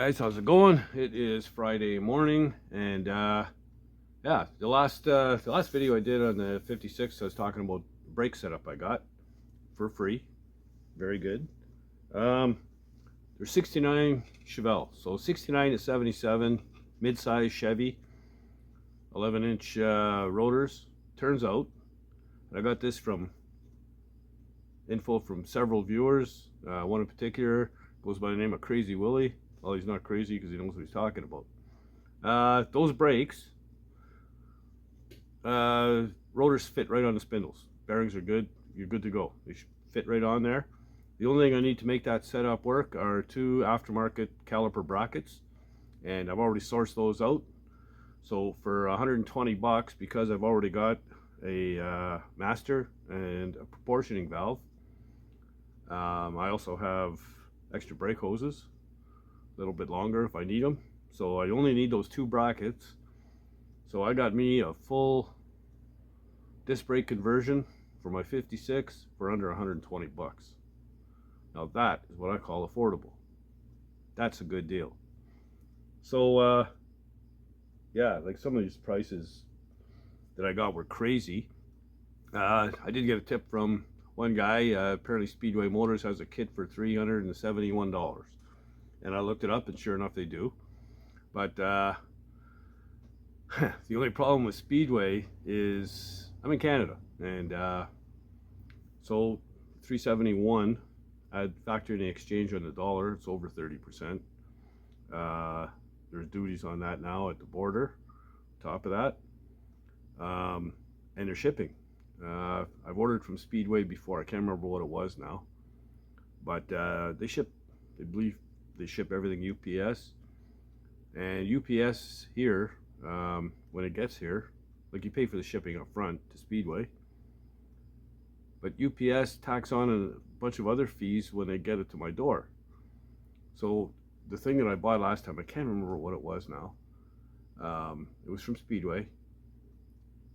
Guys, how's it going? It is Friday morning, and yeah, the last video I did on the 56, I was talking about the brake setup I got for free. Very good. They're 69 Chevelle, so 69 to 77 mid-size Chevy, 11-inch rotors. Turns out, and I got this from info from several viewers. One in particular goes by the name of Crazy Willie. Well, he's not crazy because he knows what he's talking about. Those brakes, rotors fit right on the spindles. Bearings are good. You're good to go. They should fit right on there. The only thing I need to make that setup work are 2 aftermarket caliper brackets, and I've already sourced those out. So for 120 bucks, because I've already got a master and a proportioning valve, I also have extra brake hoses, a little bit longer if I need them. So I only need those 2 brackets. So I got me a full disc brake conversion for my 56 for under 120 bucks. Now that is what I call affordable. That's a good deal. So yeah, like some of these prices that I got were crazy. I did get a tip from one guy. Apparently Speedway Motors has a kit for $371. And I looked it up, and sure enough they do. But the only problem with Speedway is I'm in Canada, and so $371, I'd factor in the exchange on the dollar. It's over 30%. There's duties on that now at the border, top of that, and they're shipping. I've ordered from Speedway before. I can't remember what it was now, but they ship, I believe they ship everything UPS. And UPS here, when it gets here, like you pay for the shipping up front to Speedway, but UPS tacks on a bunch of other fees when they get it to my door. So the thing that I bought last time, I can't remember what it was now. It was from Speedway.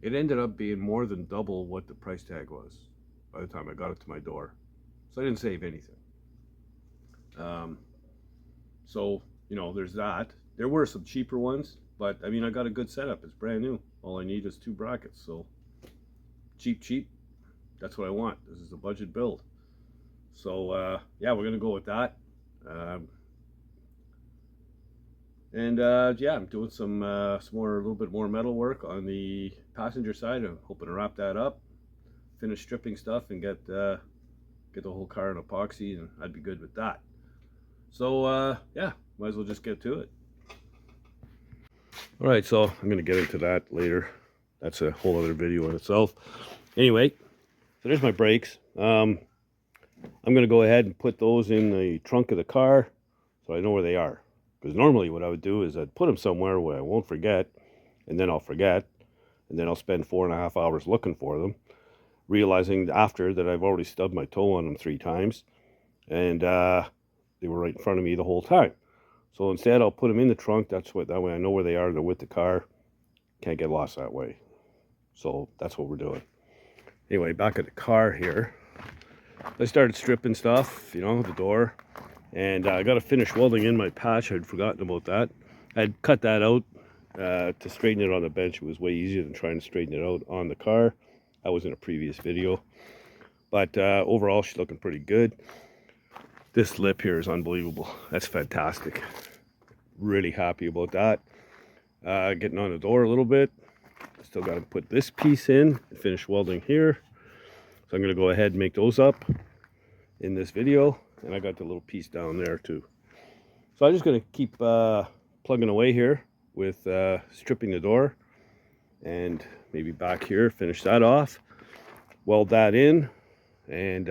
It ended up being more than double what the price tag was by the time I got it to my door. So I didn't save anything. So, you know, there's that. There were some cheaper ones, but I mean, I got a good setup. It's brand new. All I need is 2 brackets. So cheap. That's what I want. This is a budget build. So yeah, we're gonna go with that. Yeah, I'm doing some a little bit more metal work on the passenger side. I'm hoping to wrap that up, finish stripping stuff, and get the whole car in epoxy, and I'd be good with that. So yeah, might as well just get to it. All right, so I'm gonna get into that later. That's a whole other video in itself. Anyway, so there's my brakes. I'm gonna go ahead and put those in the trunk of the car so I know where they are. Because normally what I would do is I'd put them somewhere where I won't forget, and then I'll forget, and then I'll spend 4.5 hours looking for them, realizing after that I've already stubbed my toe on them 3 times, and they were right in front of me the whole time. So instead I'll put them in the trunk. That way I know where they are. They're with the car. Can't get lost that way. So that's what we're doing. Anyway, back at the car here, I started stripping stuff, you know, the door. And I got to finish welding in my patch. I'd forgotten about that. I'd cut that out to straighten it on the bench. It was way easier than trying to straighten it out on the car. That was in a previous video. But overall, she's looking pretty good. This lip here is unbelievable. That's fantastic. Really happy about that. Getting on the door a little bit. Still got to put this piece in and finish welding here. So I'm going to go ahead and make those up in this video. And I got the little piece down there too. So I'm just going to keep plugging away here with stripping the door. And maybe back here, finish that off. Weld that in. And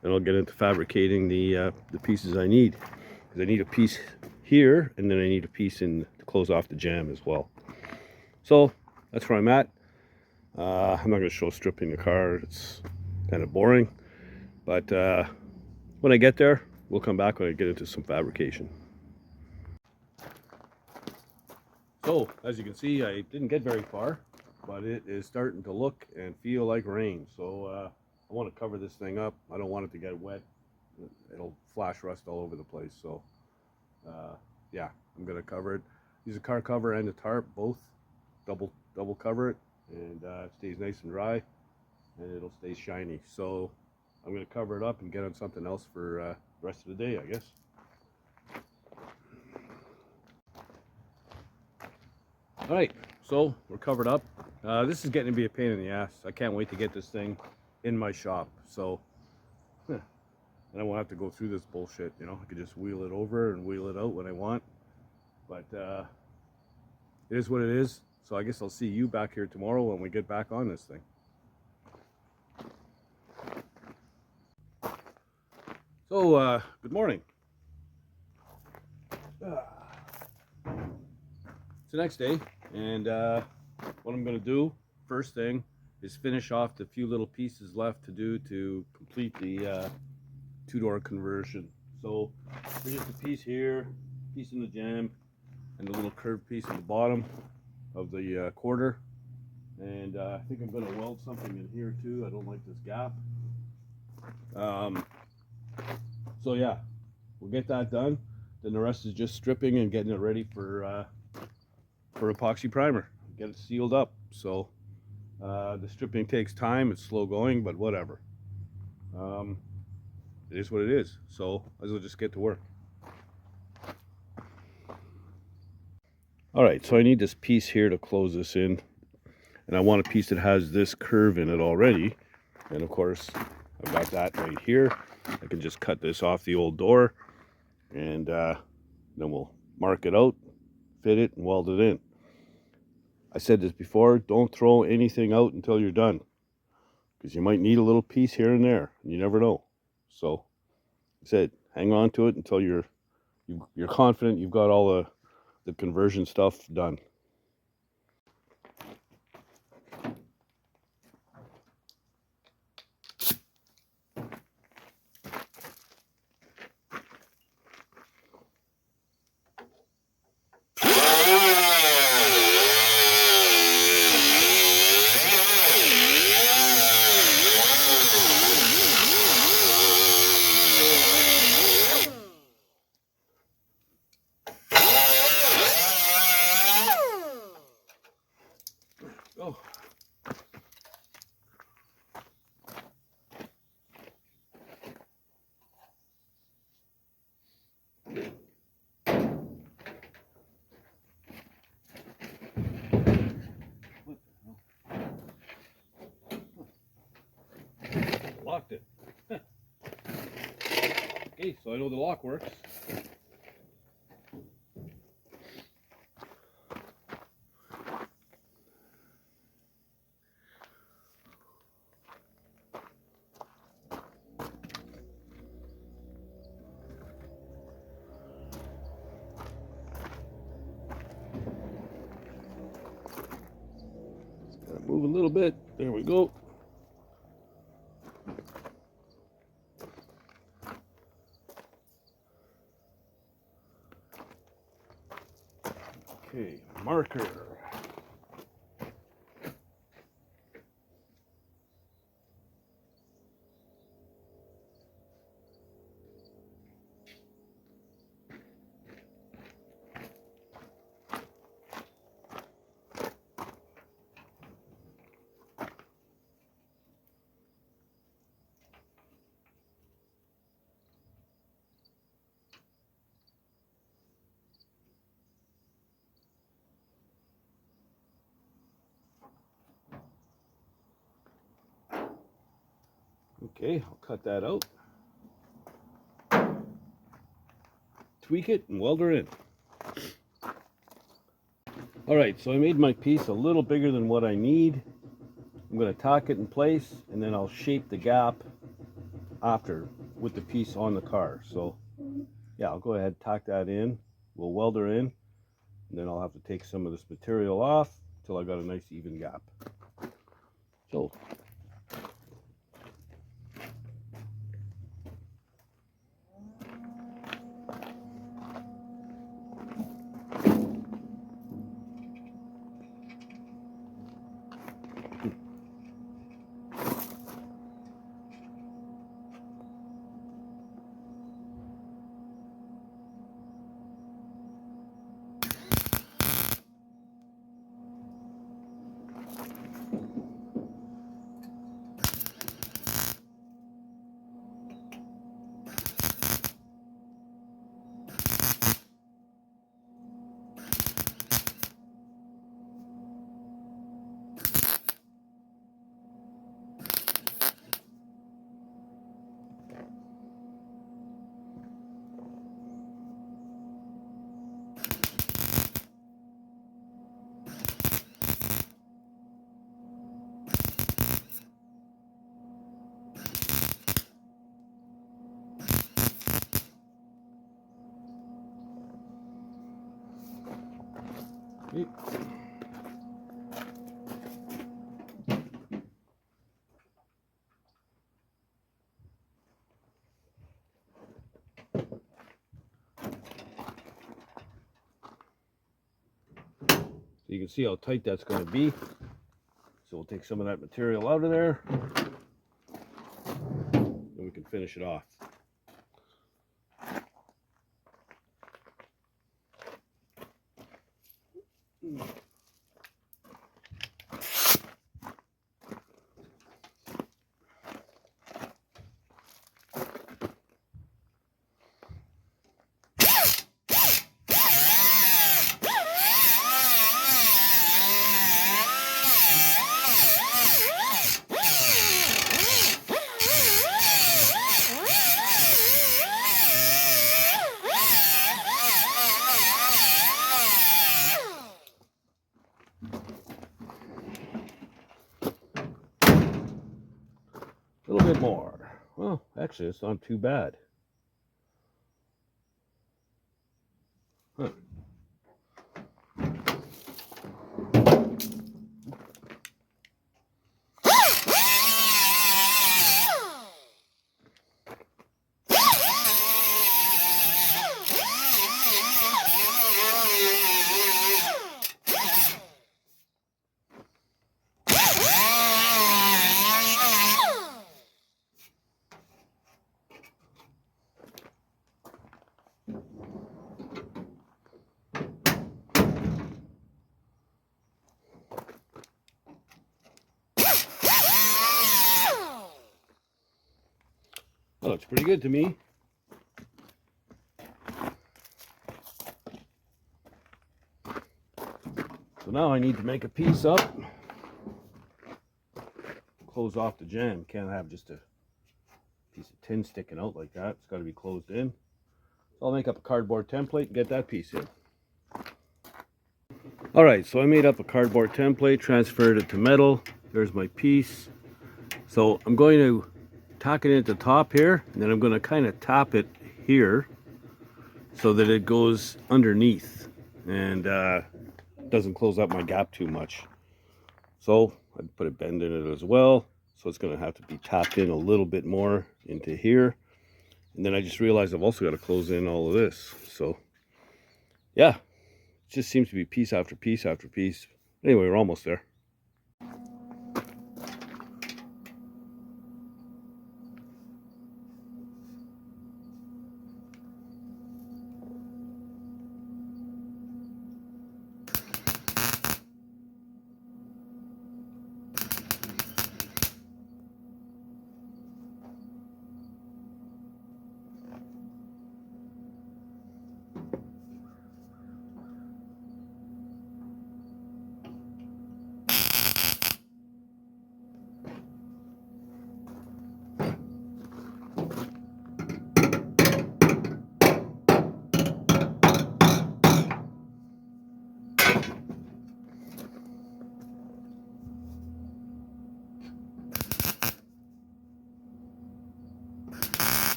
then I'll get into fabricating the pieces I need. Because I need a piece here, and then I need a piece in to close off the jam as well. So that's where I'm at. I'm not going to show stripping the car. It's kind of boring. But when I get there, we'll come back when I get into some fabrication. So, as you can see, I didn't get very far, but it is starting to look and feel like rain. So I want to cover this thing up. I don't want it to get wet. It'll flash rust all over the place. So yeah, I'm gonna cover it. Use a car cover and a tarp, both double cover it, and it stays nice and dry, and it'll stay shiny. So I'm gonna cover it up and get on something else for the rest of the day, I guess. All right, so we're covered up. This is getting to be a pain in the ass. I can't wait to get this thing in my shop. So, and I won't have to go through this bullshit. You know, I could just wheel it over and wheel it out when I want. But it is what it is. So I guess I'll see you back here tomorrow when we get back on this thing. So, good morning. It's the next day, and what I'm going to do first thing is finish off the few little pieces left to do to complete the two-door conversion. So there's just a piece here, piece in the jamb, and a little curved piece at the bottom of the quarter. And I think I'm going to weld something in here too. I don't like this gap. So yeah, we'll get that done. Then the rest is just stripping and getting it ready for epoxy primer. Get it sealed up. So the stripping takes time. It's slow going, but whatever. It is what it is. So let's just get to work. All right, so I need this piece here to close this in, and I want a piece that has this curve in it already. And of course, I've got that right here. I can just cut this off the old door, and then we'll mark it out, fit it, and weld it in. I said this before, don't throw anything out until you're done, because you might need a little piece here and there, and you never know. So I said, hang on to it until you're confident you've got all the conversion stuff done. Oh. Locked it. Okay, so I know the lock works. Gotta move a little bit. There we go. Okay, marker. Okay, I'll cut that out. Tweak it and weld her in. All right, so I made my piece a little bigger than what I need. I'm going to tack it in place, and then I'll shape the gap after with the piece on the car. So yeah, I'll go ahead and tack that in. We'll weld her in, and then I'll have to take some of this material off until I got a nice even gap. So Okay. So you can see how tight that's going to be. So we'll take some of that material out of there, and we can finish it off. A little bit more. Well, actually, it's not too bad. Huh. That looks pretty good to me. So now I need to make a piece up. Close off the jam. Can't have just a piece of tin sticking out like that. It's got to be closed in. So I'll make up a cardboard template and get that piece in. Alright, so I made up a cardboard template, transferred it to metal. There's my piece. So I'm going to tack it at the top here, and then I'm going to kind of tap it here so that it goes underneath and doesn't close up my gap too much. So I put a bend in it as well, so it's going to have to be tapped in a little bit more into here. And then I just realized I've also got to close in all of this. So yeah, it just seems to be piece after piece after piece. Anyway, we're almost there.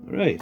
All right.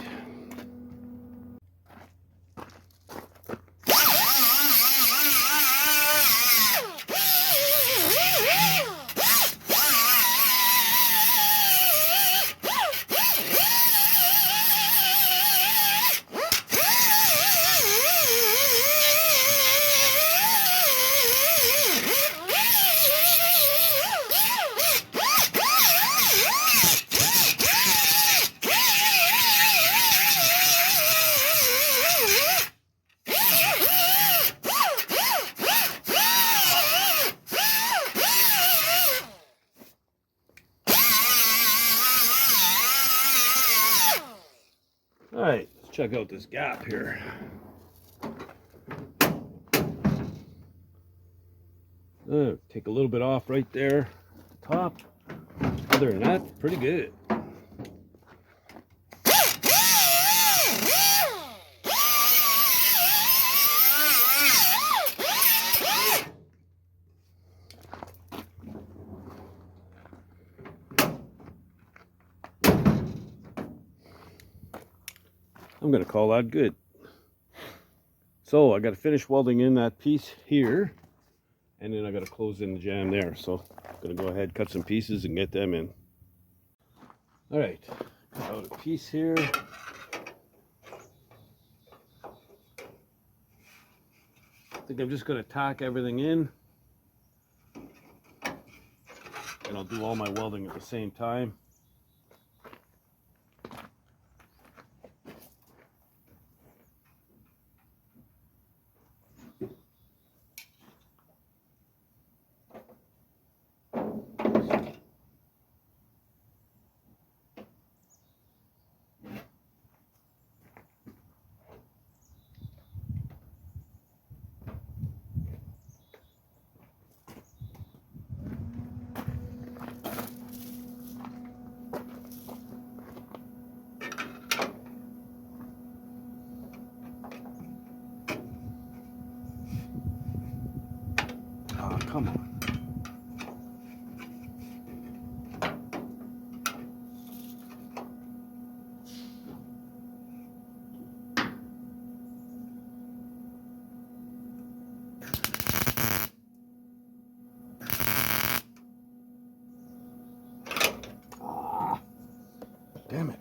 Alright, let's check out this gap here. Take a little bit off right there at the top. Other than that, pretty good. I'm going to call that good. So I got to finish welding in that piece here, and then I got to close in the jam there. So I'm going to go ahead, cut some pieces and get them in. All right, cut out a piece here. I think I'm just going to tack everything in, and I'll do all my welding at the same time. Oh, come on. Ah, damn it.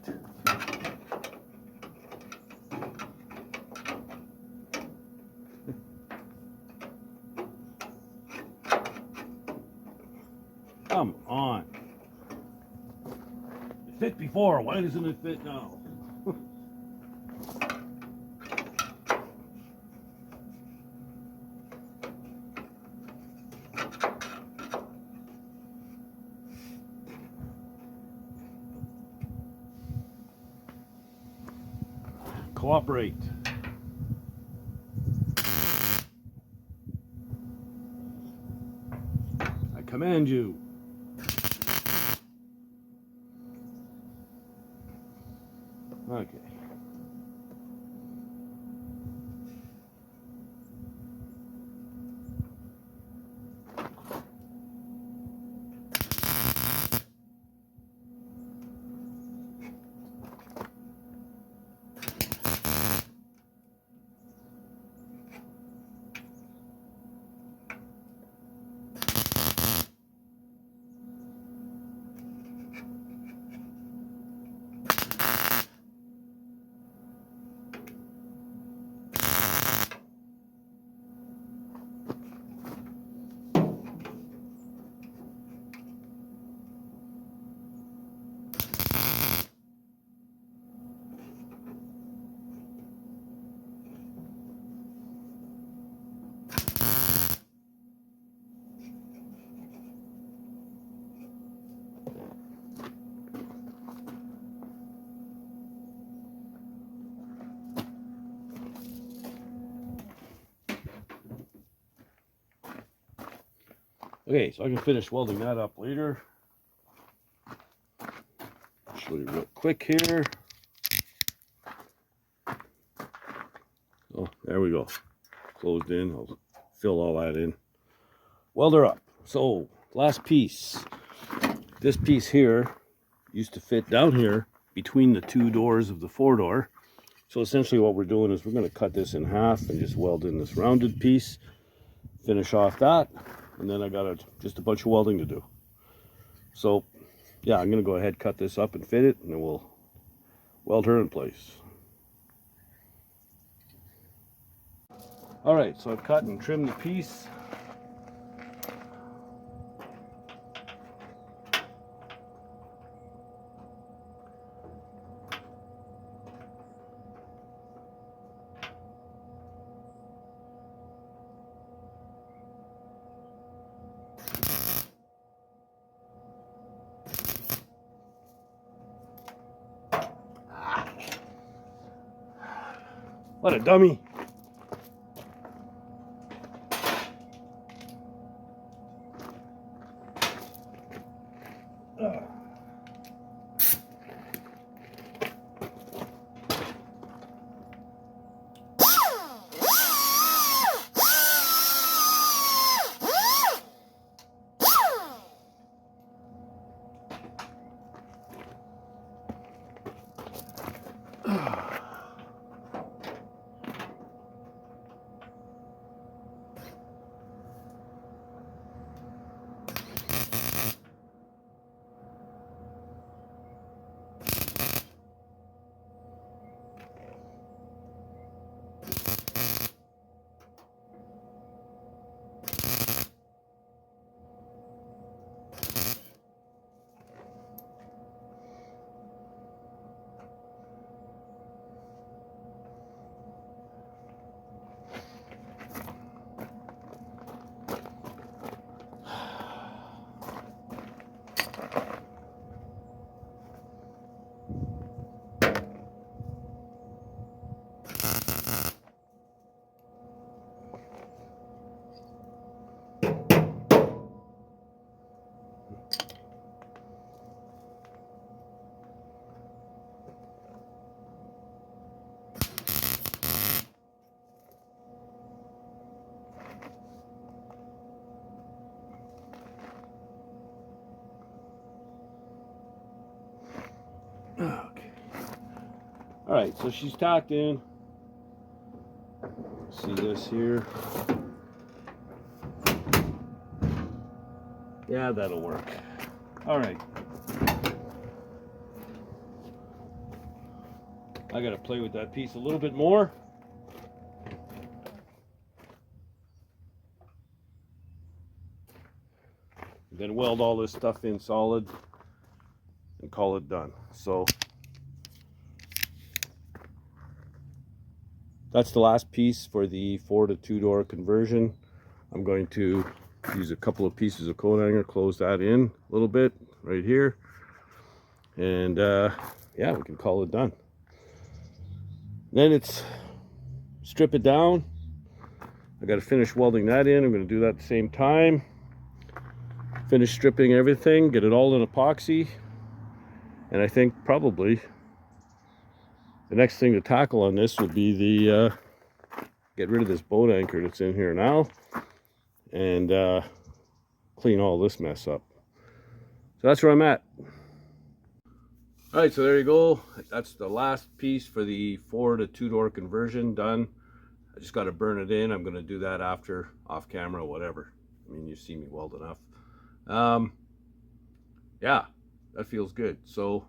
Come on. It fit before, why doesn't it fit now? Cooperate. I command you. Okay. Okay, so I can finish welding that up later. Show you real quick here. Oh, there we go. Closed in. I'll fill all that in. Welder up. So, last piece. This piece here used to fit down here between the two doors of the 4-door. So essentially what we're doing is we're going to cut this in half and just weld in this rounded piece. Finish off that. And then I got just a bunch of welding to do. So, yeah, I'm going to go ahead, cut this up and fit it, and then we'll weld her in place. All right, so I've cut and trimmed the piece. What a dummy. Okay. All right, so she's tacked in. See this here? Yeah, that'll work. All right. I gotta play with that piece a little bit more. Then weld all this stuff in solid and call it done. So that's the last piece for the 4 to 2 door conversion. I'm going to use a couple of pieces of coat hanger, close that in a little bit right here, and yeah, we can call it done. Then it's strip it down. I got to finish welding that in. I'm going to do that at the same time. Finish stripping everything, get it all in epoxy, and I think probably the next thing to tackle on this would be the get rid of this boat anchor that's in here now, and clean all this mess up. So that's where I'm at. All right, so there you go. That's the last piece for the 4 to 2 door conversion done. I just got to burn it in. I'm going to do that after, off camera, whatever. I mean, you see me weld enough. Yeah, that feels good. So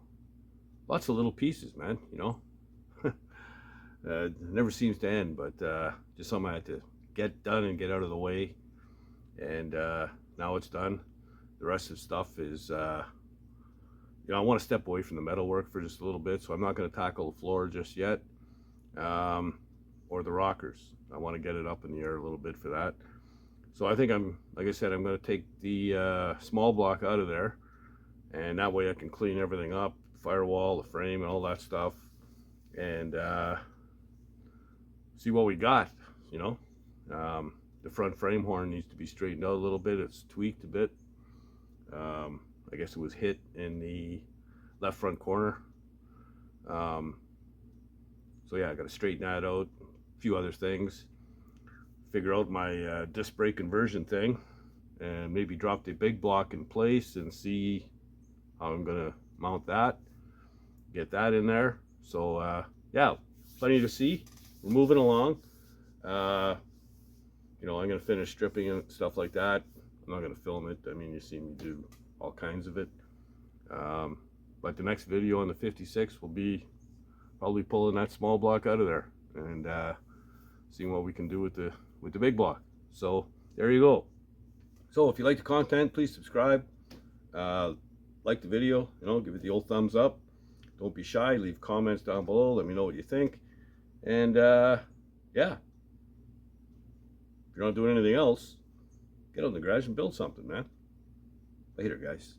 lots of little pieces, man, you know. Never seems to end, but just something I had to get done and get out of the way. And now it's done. The rest of the stuff is, you know, I want to step away from the metal work for just a little bit, so I'm not going to tackle the floor just yet, or the rockers. I want to get it up in the air a little bit for that. So I think like I said, I'm going to take the small block out of there, and that way I can clean everything up, firewall, the frame, and all that stuff, and see what we got, you know. The front frame horn needs to be straightened out a little bit. It's tweaked a bit. I guess it was hit in the left front corner. So yeah, I got to straighten that out. A few other things. Figure out my disc brake conversion thing, and maybe drop the big block in place and see how I'm gonna mount that. Get that in there. So yeah, plenty to see. We're moving along. You know, I'm gonna finish stripping and stuff like that. I'm not gonna film it. I mean, you see me do all kinds of it. But the next video on the 56 will be probably pulling that small block out of there and seeing what we can do with the big block. So there you go. So if you like the content, please subscribe, like the video, you know, give it the old thumbs up. Don't be shy, leave comments down below, let me know what you think. And yeah, if you're not doing anything else, get out in the garage and build something, man. Later, guys.